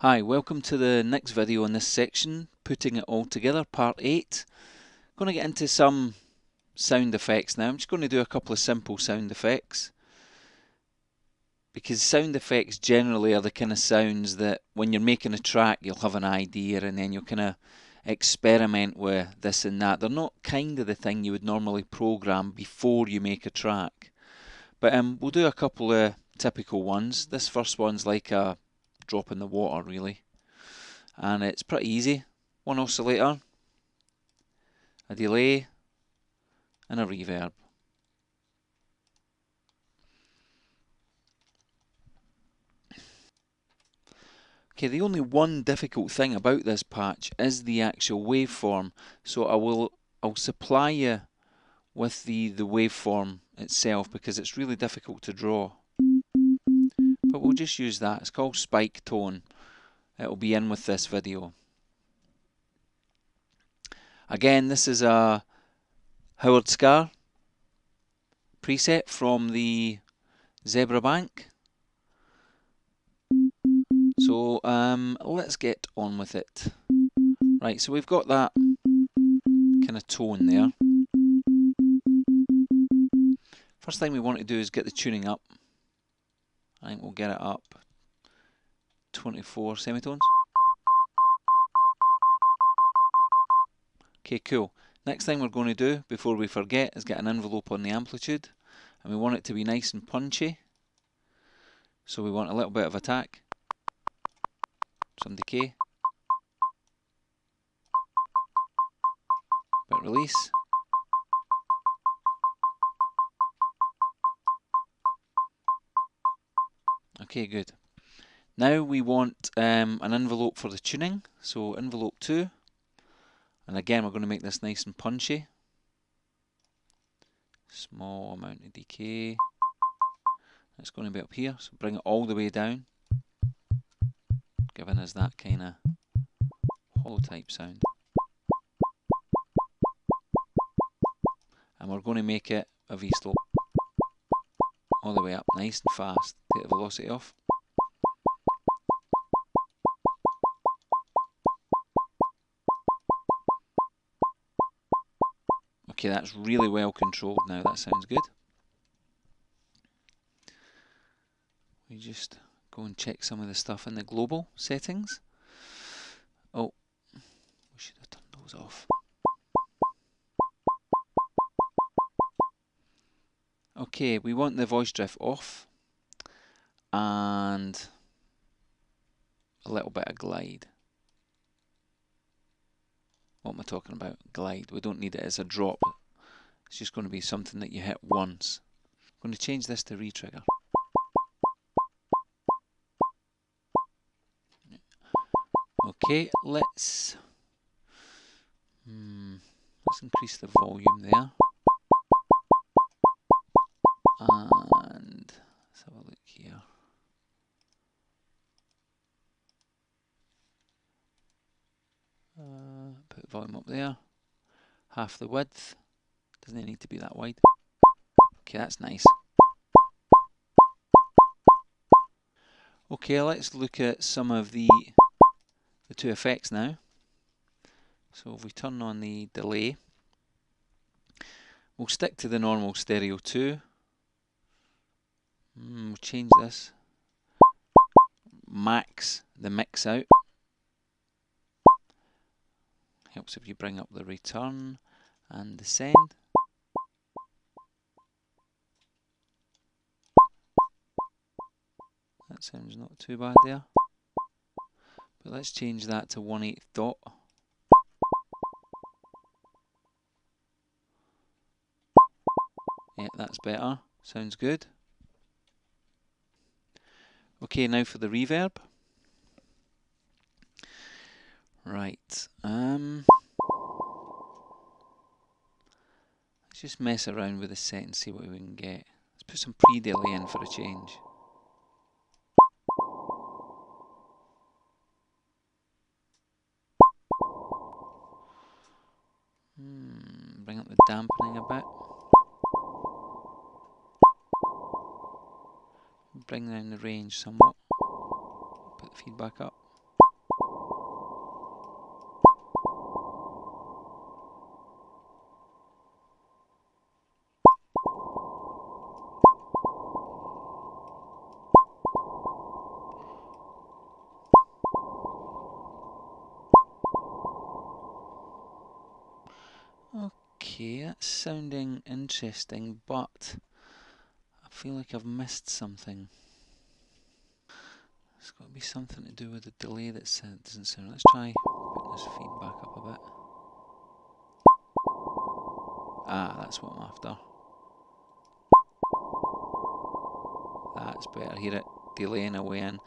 Hi, welcome to the next video in this section, putting it all together, part 8. I'm going to get into some sound effects now. I'm just going to do a couple of simple sound effects, because sound effects generally are the kind of sounds that when you're making a track you'll have an idea and then you'll kind of experiment with this and that. They're not kind of the thing you would normally program before you make a track. But we'll do a couple of typical ones. This first one's like a drop in the water really. And it's pretty easy. One oscillator, a delay, and a reverb. Okay, the only one difficult thing about this patch is the actual waveform. So I'll supply you with the waveform itself because it's really difficult to draw. But we'll just use that. It's called spike tone. It'll be in with this video. Again, this is a Howard Scar preset from the Zebra Bank. So let's get on with it. Right, so we've got that kind of tone there. First thing we want to do is get the tuning up. I think we'll get it up 24 semitones. Okay, cool. Next thing we're going to do before we forget is get an envelope on the amplitude, and we want it to be nice and punchy. So we want a little bit of attack, some decay, bit release. Okay, good. Now we want an envelope for the tuning, so envelope 2. And again, we're going to make this nice and punchy. Small amount of decay. It's going to be up here, so bring it all the way down, giving us that kind of hollow type sound. And we're going to make it a V-slope all the way up, nice and fast. Take the velocity off. Okay, that's really well controlled now. That sounds good. We just go and check some of the stuff in the global settings. Oh, we should have turned those off. Okay, we want the voice drift off and a little bit of glide. What am I talking about? Glide. We don't need it as a drop. It's just going to be something that you hit once. I'm going to change this to retrigger. Okay, let's increase the volume there. And let's have a look here. Put the volume up there. Half the width. Doesn't need to be that wide. Okay, that's nice. Okay, let's look at some of the two effects now. So if we turn on the delay, we'll stick to the normal stereo 2. We'll change this. Max the mix out. Helps if you bring up the return and the send. That sounds not too bad there. But let's change that to 1/8 dot. Yeah, that's better. Sounds good. Okay, now for the reverb. Right. Let's just mess around with the set and see what we can get. Let's put some pre-delay in for a change. Bring up the dampening a bit. Bring down the range somewhat. Put the feedback up. Okay, that's sounding interesting, but I feel like I've missed something. It's got to be something to do with the delay that doesn't sound. Let's try putting this feedback up a bit. Ah, that's what I'm after. That's better. Hear it delaying away in,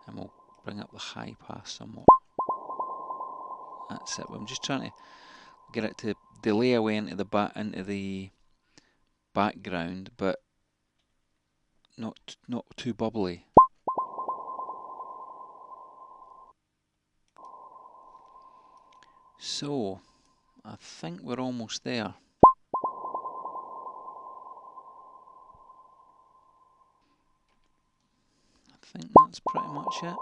and we'll bring up the high pass somewhat. That's it. I'm just trying to get it to delay away into the background, but not too bubbly. So I think we're almost there. I think that's pretty much it.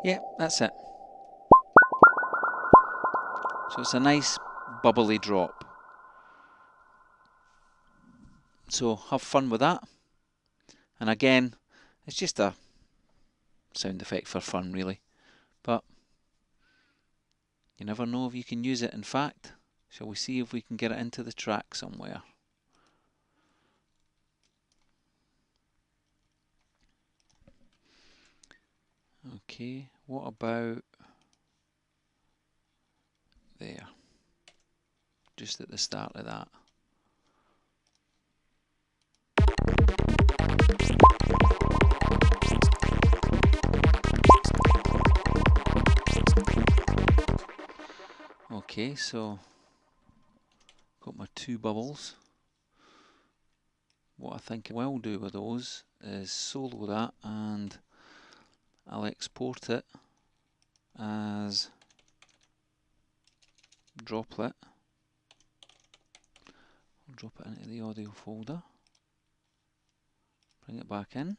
Yeah, that's it. So it's a nice bubbly drop. So have fun with that. And again, it's just a sound effect for fun, really. But you never know if you can use it. In fact, shall we see if we can get it into the track somewhere? Okay, what about there? Just at the start of that. Okay, so got my two bubbles. What I think I will do with those is solo that, and I'll export it as Droplet. I'll drop it into the audio folder, bring it back in.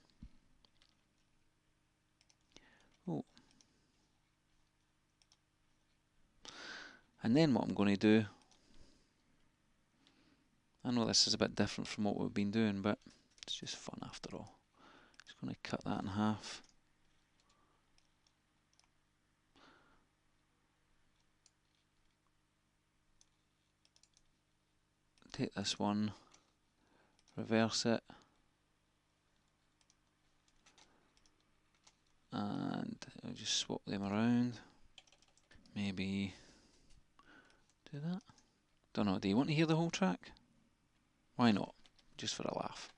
Oh. And then what I'm going to do, I know this is a bit different from what we've been doing, but it's just fun after all. Just going to cut that in half. Take this one, reverse it, and I'll just swap them around. Maybe do that. Don't know, do you want to hear the whole track? Why not? Just for a laugh.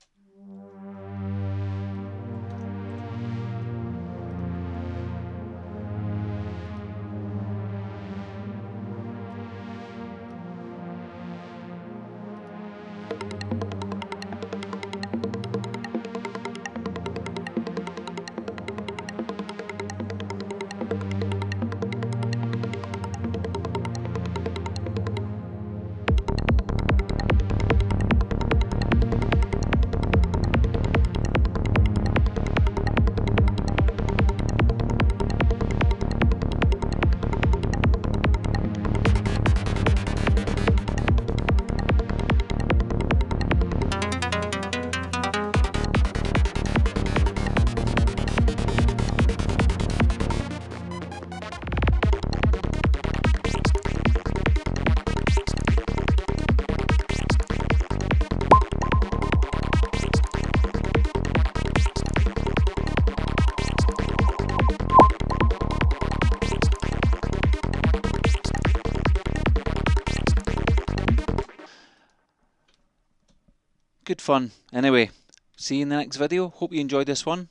Good fun. Anyway, see you in the next video. Hope you enjoyed this one.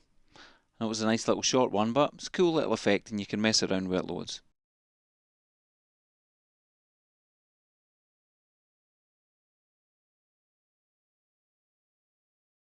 It was a nice little short one, but it's a cool little effect and you can mess around with it loads.